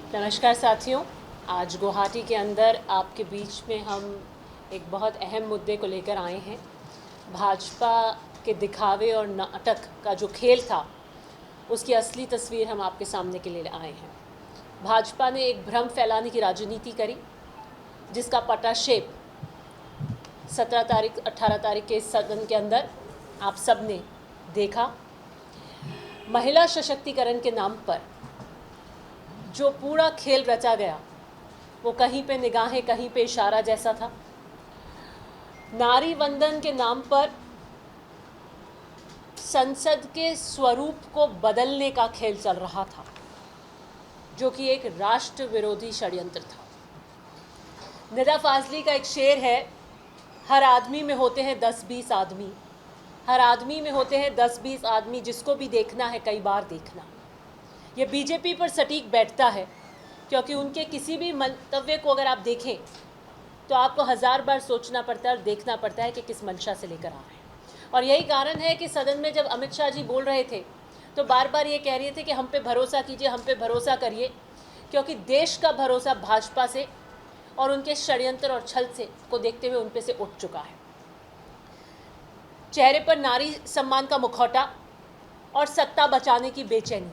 नमस्कार साथियों। आज गुवाहाटी के अंदर आपके बीच में हम एक बहुत अहम मुद्दे को लेकर आए हैं। भाजपा के दिखावे और नाटक का जो खेल था उसकी असली तस्वीर हम आपके सामने के लिए आए हैं। भाजपा ने एक भ्रम फैलाने की राजनीति करी जिसका पटाक्षेप 17 तारीख 18 तारीख के सदन के अंदर आप सब ने देखा। महिला सशक्तिकरण के नाम पर जो पूरा खेल रचा गया वो कहीं पे निगाहें कहीं पे इशारा जैसा था। नारी वंदन के नाम पर संसद के स्वरूप को बदलने का खेल चल रहा था, जो कि एक राष्ट्र विरोधी षड्यंत्र था। निदा फाजली का एक शेर है, हर आदमी में होते हैं 10-20 आदमी, हर आदमी में होते हैं 10-20 आदमी, जिसको भी देखना है कई बार देखना। ये बीजेपी पर सटीक बैठता है, क्योंकि उनके किसी भी मंतव्य को अगर आप देखें तो आपको 1000 बार सोचना पड़ता है और देखना पड़ता है कि किस मंशा से लेकर आ रहे हैं। और यही कारण है कि सदन में जब अमित शाह जी बोल रहे थे तो बार बार ये कह रहे थे कि हम पे भरोसा कीजिए, हम पे भरोसा करिए, क्योंकि देश का भरोसा भाजपा से और उनके षड्यंत्र और छल से को देखते हुए उन पे से उठ चुका है। चेहरे पर नारी सम्मान का मुखौटा और सत्ता बचाने की बेचैनी,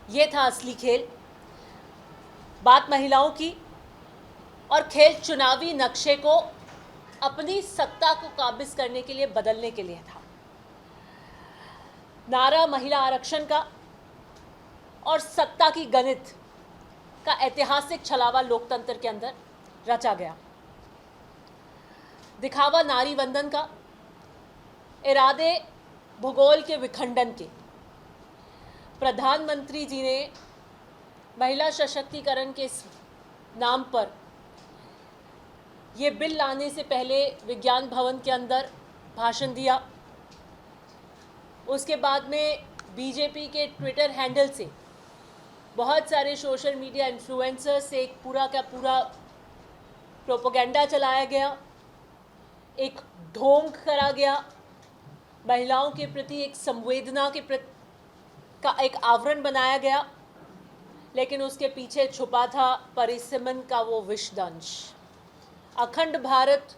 ये था असली खेल। बात महिलाओं की, और खेल चुनावी नक्शे को अपनी सत्ता को काबिज करने के लिए बदलने के लिए था। नारा महिला आरक्षण का और सत्ता की गणित का ऐतिहासिक छलावा लोकतंत्र के अंदर रचा गया। दिखावा नारी वंदन का, इरादे भूगोल के विखंडन के। प्रधानमंत्री जी ने महिला सशक्तिकरण के नाम पर ये बिल लाने से पहले विज्ञान भवन के अंदर भाषण दिया। उसके बाद में बीजेपी के ट्विटर हैंडल से बहुत सारे सोशल मीडिया इन्फ्लुएंसर्स से एक पूरा का पूरा प्रोपेगेंडा चलाया गया, एक ढोंग करा गया, महिलाओं के प्रति एक संवेदना के प्रति का एक आवरण बनाया गया, लेकिन उसके पीछे छुपा था परिसीमन का वो विषदंश। अखंड भारत,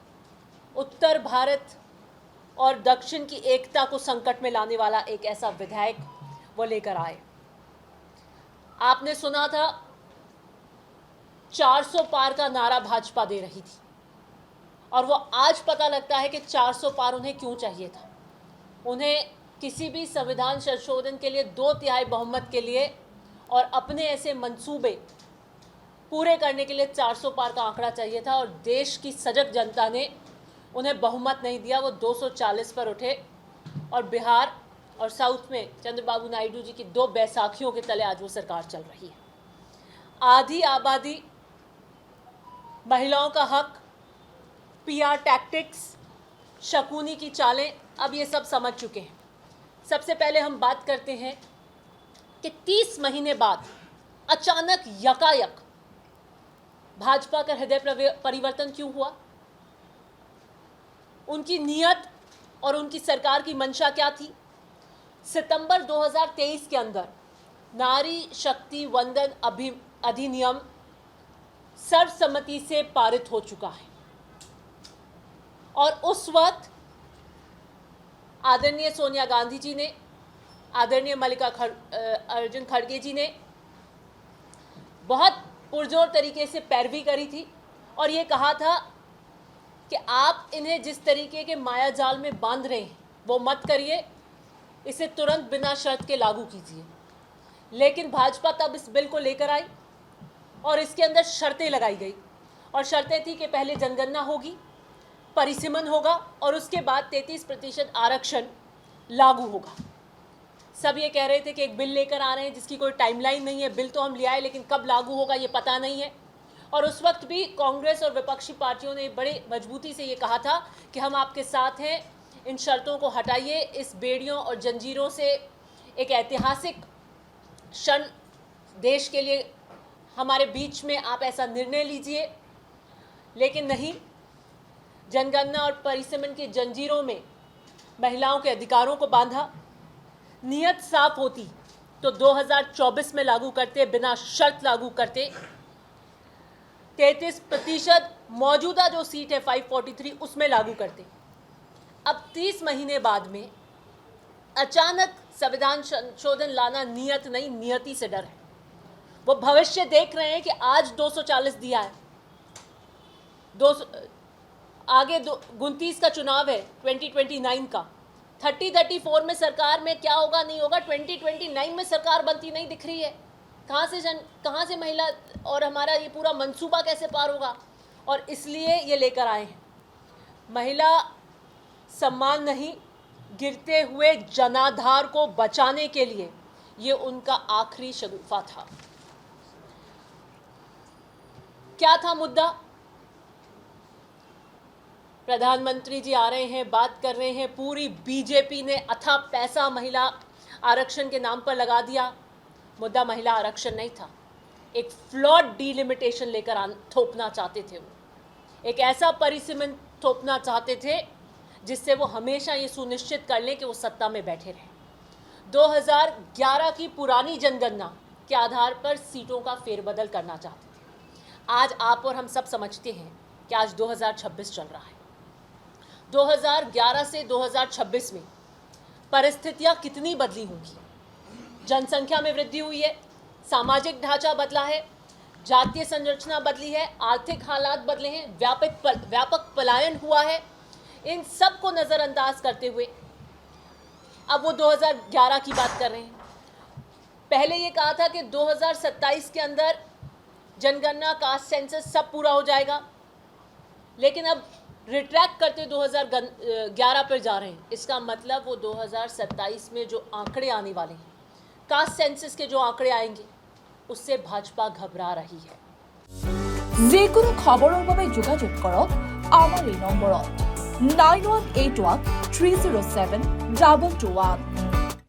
उत्तर भारत और दक्षिण की एकता को संकट में लाने वाला एक ऐसा विधायक वो लेकर आए। आपने सुना था 400 पार का नारा भाजपा दे रही थी, और वो आज पता लगता है कि 400 पार उन्हें क्यों चाहिए था। उन्हें किसी भी संविधान संशोधन के लिए 2/3 बहुमत के लिए और अपने ऐसे मंसूबे पूरे करने के लिए 400 पार का आंकड़ा चाहिए था, और देश की सजग जनता ने उन्हें बहुमत नहीं दिया। वो 240 पर उठे, और बिहार और साउथ में चंद्रबाबू नायडू जी की 2 बैसाखियों के तले आज वो सरकार चल रही है। आधी आबादी, महिलाओं का हक, पीआर टैक्टिक्स, शकुनी की चालें, अब ये सब समझ चुके हैं। सबसे पहले हम बात करते हैं कि 30 महीने बाद अचानक यकायक भाजपा का हृदय परिवर्तन क्यों हुआ। उनकी नीयत और उनकी सरकार की मंशा क्या थी। सितंबर 2023 के अंदर नारी शक्ति वंदन अधिनियम सर्वसम्मति से पारित हो चुका है, और उस वक्त आदरणीय सोनिया गांधी जी ने, आदरणीय मल्लिकार्जुन खड़गे जी ने बहुत पुरजोर तरीके से पैरवी करी थी, और ये कहा था कि आप इन्हें जिस तरीके के माया जाल में बांध रहे हैं वो मत करिए, इसे तुरंत बिना शर्त के लागू कीजिए। लेकिन भाजपा तब इस बिल को लेकर आई और इसके अंदर शर्तें लगाई गई, और शर्तें थी कि पहले जनगणना होगी, परिसीमन होगा, और उसके बाद 33% आरक्षण लागू होगा। सब ये कह रहे थे कि एक बिल लेकर आ रहे हैं जिसकी कोई टाइमलाइन नहीं है। बिल तो हम ले आए, लेकिन कब लागू होगा ये पता नहीं है। और उस वक्त भी कांग्रेस और विपक्षी पार्टियों ने बड़े मजबूती से ये कहा था कि हम आपके साथ हैं, इन शर्तों को हटाइए, इस बेड़ियों और जंजीरों से एक ऐतिहासिक क्षण देश के लिए हमारे बीच में आप ऐसा निर्णय लीजिए। लेकिन नहीं, जनगणना और परिसीमन की जंजीरों में महिलाओं के अधिकारों को बांधा। नियत साफ होती तो 2024 में लागू करते, बिना शर्त लागू करते। 33% मौजूदा जो सीट है 543 उसमें लागू करते। अब 30 महीने बाद में अचानक संविधान संशोधन लाना नियत नहीं, नियति से डर है। वो भविष्य देख रहे हैं कि आज 240 दिया है, आगे 29 का चुनाव है, 2029 का, 30-34 में सरकार में क्या होगा नहीं होगा, 2029 में सरकार बनती नहीं दिख रही है। कहाँ से महिला और हमारा ये पूरा मंसूबा कैसे पार होगा? और इसलिए ये लेकर आए हैं। महिला सम्मान नहीं, गिरते हुए जनाधार को बचाने के लिए ये उनका आखिरी शगुफा था। क्या था मुद्दा? प्रधानमंत्री जी आ रहे हैं, बात कर रहे हैं, पूरी बीजेपी ने अथाह पैसा महिला आरक्षण के नाम पर लगा दिया। मुद्दा महिला आरक्षण नहीं था, एक फ्लॉड डिलिमिटेशन लेकर थोपना चाहते थे। वो एक ऐसा परिसीमन थोपना चाहते थे जिससे वो हमेशा ये सुनिश्चित कर लें कि वो सत्ता में बैठे रहें। 2011 की पुरानी जनगणना के आधार पर सीटों का फेरबदल करना चाहते थे। आज आप और हम सब समझते हैं कि आज 2026 चल रहा है। 2011 से 2026 में परिस्थितियां कितनी बदली होंगी? जनसंख्या में वृद्धि हुई है, सामाजिक ढांचा बदला है, जातीय संरचना बदली है, आर्थिक हालात बदले हैं, व्यापक पलायन हुआ है। इन सब को नज़रअंदाज करते हुए अब वो 2011 की बात कर रहे हैं। पहले ये कहा था कि 2027 के अंदर जनगणना, कास्ट सेंसस सब पूरा हो जाएगा, लेकिन अब रिट्रैक्ट करते 2011 पर जा रहे हैं। इसका मतलब वो 2027 में जो आंकड़े आने वाले हैं, कास्ट सेंसस के जो आंकड़े आएंगे, उससे भाजपा घबरा रही है। जेकोनो खबरों বাবে যোগাযোগ কৰক আমাৰ এই নম্বৰত 9181 307 221।